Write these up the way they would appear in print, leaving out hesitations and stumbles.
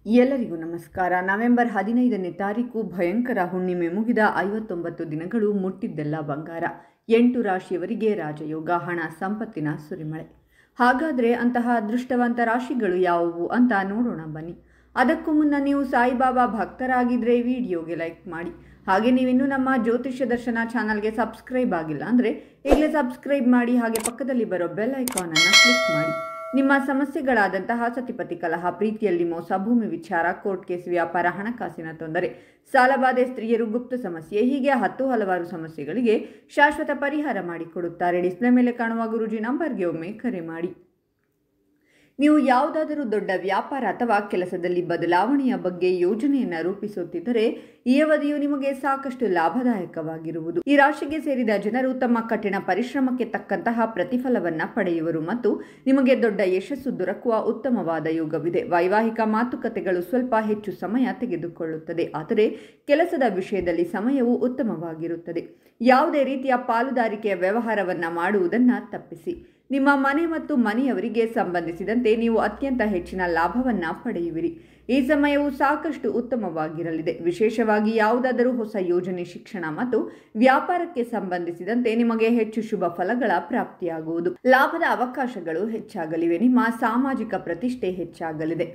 ಎಲ್ಲರಿಗೂ ನಮಸ್ಕಾರ. ನವೆಂಬರ್ 15ನೇ ತಾರೀಕು ಭಯಂಕರ ಹುಣ್ಣಿಮೆ ಮುಗಿದ 59 ದಿನಗಳು ಮುಟ್ಟಿದ್ದೆಲ್ಲ ಬಂಗಾರ. 8 ರಾಶಿಯವರಿಗೆ ರಾಜಯೋಗ, ಹಣ ಸಂಪತ್ತಿನ ಸುರಿಮಳೆ. ಹಾಗಾದರೆ ಅಂತಹ ಅದೃಷ್ಟವಂತ ರಾಶಿಗಳು ಯಾವುವು ಅಂತ ನೋಡೋಣ ಬನ್ನಿ. ಅದಕ್ಕೂ ಮುನ್ನ ನೀವು ಸಾಯಿಬಾಬಾ ಭಕ್ತರಾಗಿದ್ದರೆ ವಿಡಿಯೋಗೆ ಲೈಕ್ ಮಾಡಿ. ಹಾಗೆ ನೀವಿನ್ನೂ ನಮ್ಮ ಜ್ಯೋತಿಷ್ಯ ದರ್ಶನ ಚಾನಲ್ಗೆ ಸಬ್ಸ್ಕ್ರೈಬ್ ಆಗಿಲ್ಲ ಅಂದರೆ ಈಗಲೇ ಸಬ್ಸ್ಕ್ರೈಬ್ ಮಾಡಿ. ಹಾಗೆ ಪಕ್ಕದಲ್ಲಿ ಬರೋ ಬೆಲ್ ಐಕಾನನ್ನು ಕ್ಲಿಕ್ ಮಾಡಿ. ನಿಮ್ಮ ಸಮಸ್ಯೆಗಳಾದಂತಹ ಸತಿಪತಿ ಕಲಹ, ಪ್ರೀತಿಯಲ್ಲಿ ಮೋಸ, ಭೂಮಿ ವಿಚಾರ, ಕೋರ್ಟ್ ಕೇಸ್, ವ್ಯಾಪಾರ, ಹಣಕಾಸಿನ ತೊಂದರೆ, ಸಾಲಬಾಧೆ, ಸ್ತ್ರೀಯರು, ಗುಪ್ತ ಸಮಸ್ಯೆ, ಹೀಗೆ ಹಲವಾರು ಸಮಸ್ಯೆಗಳಿಗೆ ಶಾಶ್ವತ ಪರಿಹಾರ ಮಾಡಿಕೊಡುತ್ತಾರೆ. ಡಿಸ್ಪ್ಲೇ ಮೇಲೆ ಕಾಣುವ ಗುರೂಜಿ ನಂಬರ್ಗೆ ಒಮ್ಮೆ ಕರೆ ಮಾಡಿ. ನೀವು ಯಾವುದಾದರೂ ದೊಡ್ಡ ವ್ಯಾಪಾರ ಅಥವಾ ಕೆಲಸದಲ್ಲಿ ಬದಲಾವಣೆಯ ಬಗ್ಗೆ ಯೋಜನೆಯನ್ನು ರೂಪಿಸುತ್ತಿದ್ದರೆ ಈ ಅವಧಿಯು ನಿಮಗೆ ಸಾಕಷ್ಟು ಲಾಭದಾಯಕವಾಗಿರುವುದು. ಈ ರಾಶಿಗೆ ಸೇರಿದ ಜನರು ತಮ್ಮ ಕಠಿಣ ಪರಿಶ್ರಮಕ್ಕೆ ತಕ್ಕಂತಹ ಪ್ರತಿಫಲವನ್ನು ಪಡೆಯುವರು ಮತ್ತು ನಿಮಗೆ ದೊಡ್ಡ ಯಶಸ್ಸು ದೊರಕುವ ಉತ್ತಮವಾದ ಯೋಗವಿದೆ. ವೈವಾಹಿಕ ಮಾತುಕತೆಗಳು ಸ್ವಲ್ಪ ಹೆಚ್ಚು ಸಮಯ ತೆಗೆದುಕೊಳ್ಳುತ್ತದೆ, ಆದರೆ ಕೆಲಸದ ವಿಷಯದಲ್ಲಿ ಸಮಯವು ಉತ್ತಮವಾಗಿರುತ್ತದೆ. ಯಾವುದೇ ರೀತಿಯ ಪಾಲುದಾರಿಕೆಯ ವ್ಯವಹಾರವನ್ನು ಮಾಡುವುದನ್ನು ತಪ್ಪಿಸಿ. ನಿಮ್ಮ ಮನೆ ಮತ್ತು ಮನೆಯವರಿಗೆ ಸಂಬಂಧಿಸಿದಂತೆ ನೀವು ಅತ್ಯಂತ ಹೆಚ್ಚಿನ ಲಾಭವನ್ನು ಪಡೆಯುವಿರಿ. ಈ ಸಮಯವು ಸಾಕಷ್ಟು ಉತ್ತಮವಾಗಿರಲಿದೆ. ವಿಶೇಷವಾಗಿ ಯಾವುದಾದರೂ ಹೊಸ ಯೋಜನೆ, ಶಿಕ್ಷಣ ಮತ್ತು ವ್ಯಾಪಾರಕ್ಕೆ ಸಂಬಂಧಿಸಿದಂತೆ ನಿಮಗೆ ಹೆಚ್ಚು ಶುಭ ಫಲಗಳ ಪ್ರಾಪ್ತಿಯಾಗುವುದು. ಲಾಭದ ಅವಕಾಶಗಳು ಹೆಚ್ಚಾಗಲಿವೆ. ನಿಮ್ಮ ಸಾಮಾಜಿಕ ಪ್ರತಿಷ್ಠೆ ಹೆಚ್ಚಾಗಲಿದೆ.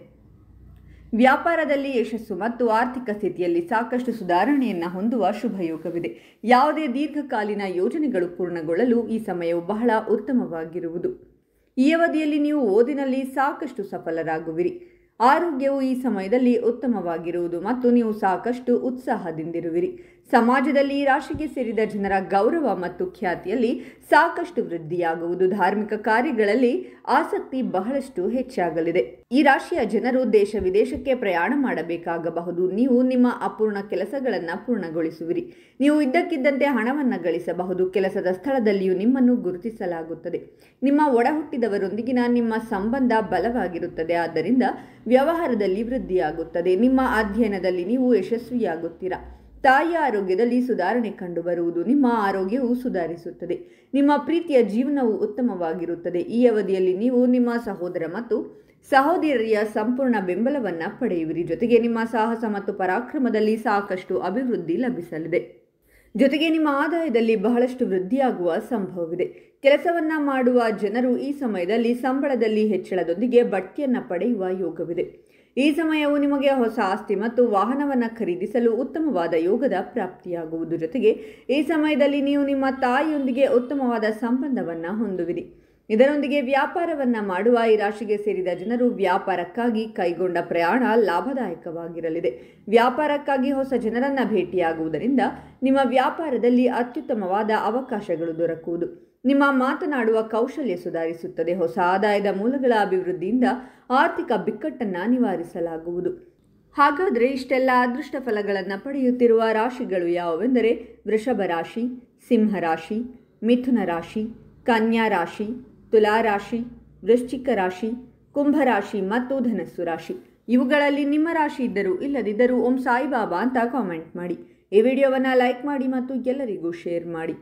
ವ್ಯಾಪಾರದಲ್ಲಿ ಯಶಸ್ಸು ಮತ್ತು ಆರ್ಥಿಕ ಸ್ಥಿತಿಯಲ್ಲಿ ಸಾಕಷ್ಟು ಸುಧಾರಣೆಯನ್ನು ಹೊಂದುವ ಶುಭಯೋಗವಿದೆ. ಯಾವುದೇ ದೀರ್ಘಕಾಲೀನ ಯೋಜನೆಗಳು ಪೂರ್ಣಗೊಳ್ಳಲು ಈ ಸಮಯವು ಬಹಳ ಉತ್ತಮವಾಗಿರುವುದು. ಈ ಅವಧಿಯಲ್ಲಿ ನೀವು ಓದಿನಲ್ಲಿ ಸಾಕಷ್ಟು ಸಫಲರಾಗುವಿರಿ. ಆರೋಗ್ಯವು ಈ ಸಮಯದಲ್ಲಿ ಉತ್ತಮವಾಗಿರುವುದು ಮತ್ತು ನೀವು ಸಾಕಷ್ಟು ಉತ್ಸಾಹದಿಂದಿರುವಿರಿ. ಸಮಾಜದಲ್ಲಿ ಈ ರಾಶಿಗೆ ಸೇರಿದ ಜನರ ಗೌರವ ಮತ್ತು ಖ್ಯಾತಿಯಲ್ಲಿ ಸಾಕಷ್ಟು ವೃದ್ಧಿಯಾಗುವುದು. ಧಾರ್ಮಿಕ ಕಾರ್ಯಗಳಲ್ಲಿ ಆಸಕ್ತಿ ಬಹಳಷ್ಟು ಹೆಚ್ಚಾಗಲಿದೆ. ಈ ರಾಶಿಯ ಜನರು ದೇಶ ವಿದೇಶಕ್ಕೆ ಪ್ರಯಾಣ ಮಾಡಬೇಕಾಗಬಹುದು. ನೀವು ನಿಮ್ಮ ಅಪೂರ್ಣ ಕೆಲಸಗಳನ್ನು ಪೂರ್ಣಗೊಳಿಸುವಿರಿ. ನೀವು ಇದ್ದಕ್ಕಿದ್ದಂತೆ ಹಣವನ್ನು ಗಳಿಸಬಹುದು. ಕೆಲಸದ ಸ್ಥಳದಲ್ಲಿಯೂ ನಿಮ್ಮನ್ನು ಗುರುತಿಸಲಾಗುತ್ತದೆ. ನಿಮ್ಮ ಒಡಹುಟ್ಟಿದವರೊಂದಿಗಿನ ನಿಮ್ಮ ಸಂಬಂಧ ಬಲವಾಗಿರುತ್ತದೆ, ಆದ್ದರಿಂದ ವ್ಯವಹಾರದಲ್ಲಿ ವೃದ್ಧಿಯಾಗುತ್ತದೆ. ನಿಮ್ಮ ಅಧ್ಯಯನದಲ್ಲಿ ನೀವು ಯಶಸ್ವಿಯಾಗುತ್ತೀರಾ. ತಾಯಿಯ ಆರೋಗ್ಯದಲ್ಲಿ ಸುಧಾರಣೆ ಕಂಡುಬರುವುದು. ನಿಮ್ಮ ಆರೋಗ್ಯವು ಸುಧಾರಿಸುತ್ತದೆ. ನಿಮ್ಮ ಪ್ರೀತಿಯ ಜೀವನವು ಉತ್ತಮವಾಗಿರುತ್ತದೆ. ಈ ಅವಧಿಯಲ್ಲಿ ನೀವು ನಿಮ್ಮ ಸಹೋದರ ಮತ್ತು ಸಹೋದರಿಯ ಸಂಪೂರ್ಣ ಬೆಂಬಲವನ್ನು ಪಡೆಯುವಿರಿ. ಜೊತೆಗೆ ನಿಮ್ಮ ಸಾಹಸ ಮತ್ತು ಪರಾಕ್ರಮದಲ್ಲಿ ಸಾಕಷ್ಟು ಅಭಿವೃದ್ಧಿ ಲಭಿಸಲಿದೆ. ಜೊತೆಗೆ ನಿಮ್ಮ ಆದಾಯದಲ್ಲಿ ಬಹಳಷ್ಟು ವೃದ್ಧಿಯಾಗುವ ಸಂಭವವಿದೆ. ಕೆಲಸವನ್ನ ಮಾಡುವ ಜನರು ಈ ಸಮಯದಲ್ಲಿ ಸಂಬಳದಲ್ಲಿ ಹೆಚ್ಚಳದೊಂದಿಗೆ ಬಡ್ತಿಯನ್ನು ಪಡೆಯುವ ಯೋಗವಿದೆ. ಈ ಸಮಯವು ನಿಮಗೆ ಹೊಸ ಆಸ್ತಿ ಮತ್ತು ವಾಹನವನ್ನು ಖರೀದಿಸಲು ಉತ್ತಮವಾದ ಯೋಗದ ಪ್ರಾಪ್ತಿಯಾಗುವುದು. ಜೊತೆಗೆ ಈ ಸಮಯದಲ್ಲಿ ನೀವು ನಿಮ್ಮ ತಾಯಿಯೊಂದಿಗೆ ಉತ್ತಮವಾದ ಸಂಬಂಧವನ್ನು ಹೊಂದುವಿರಿ. ಇದರೊಂದಿಗೆ ವ್ಯಾಪಾರವನ್ನು ಮಾಡುವ ಈ ರಾಶಿಗೆ ಸೇರಿದ ಜನರು ವ್ಯಾಪಾರಕ್ಕಾಗಿ ಕೈಗೊಂಡ ಪ್ರಯಾಣ ಲಾಭದಾಯಕವಾಗಿರಲಿದೆ. ವ್ಯಾಪಾರಕ್ಕಾಗಿ ಹೊಸ ಜನರನ್ನು ಭೇಟಿಯಾಗುವುದರಿಂದ ನಿಮ್ಮ ವ್ಯಾಪಾರದಲ್ಲಿ ಅತ್ಯುತ್ತಮವಾದ ಅವಕಾಶಗಳು ದೊರಕುವುದು. ನಿಮ್ಮ ಮಾತನಾಡುವ ಕೌಶಲ್ಯ ಸುಧಾರಿಸುತ್ತದೆ. ಹೊಸ ಆದಾಯದ ಮೂಲಗಳ ಅಭಿವೃದ್ಧಿಯಿಂದ ಆರ್ಥಿಕ ಬಿಕ್ಕಟ್ಟನ್ನು ನಿವಾರಿಸಲಾಗುವುದು. ಹಾಗಾದರೆ ಇಷ್ಟೆಲ್ಲ ಅದೃಷ್ಟ ಫಲಗಳನ್ನು ಪಡೆಯುತ್ತಿರುವ ರಾಶಿಗಳು ಯಾವುವೆಂದರೆ ವೃಷಭ ರಾಶಿ, ಸಿಂಹ ರಾಶಿ, ಮಿಥುನ ರಾಶಿ, ಕನ್ಯಾ ರಾಶಿ, ತುಲಾ ರಾಶಿ, ವೃಶ್ಚಿಕ ರಾಶಿ, ಕುಂಭರಾಶಿ ಮತ್ತು ಧನಸ್ಸು ರಾಶಿ. ಇವುಗಳಲ್ಲಿ ನಿಮ್ಮ ರಾಶಿ ಇದ್ದರೂ ಇಲ್ಲದಿದ್ದರೂ ಓಂ ಸಾಯಿಬಾಬಾ ಅಂತ ಕಾಮೆಂಟ್ ಮಾಡಿ. ಈ ವಿಡಿಯೋವನ್ನು ಲೈಕ್ ಮಾಡಿ ಮತ್ತು ಎಲ್ಲರಿಗೂ ಶೇರ್ ಮಾಡಿ.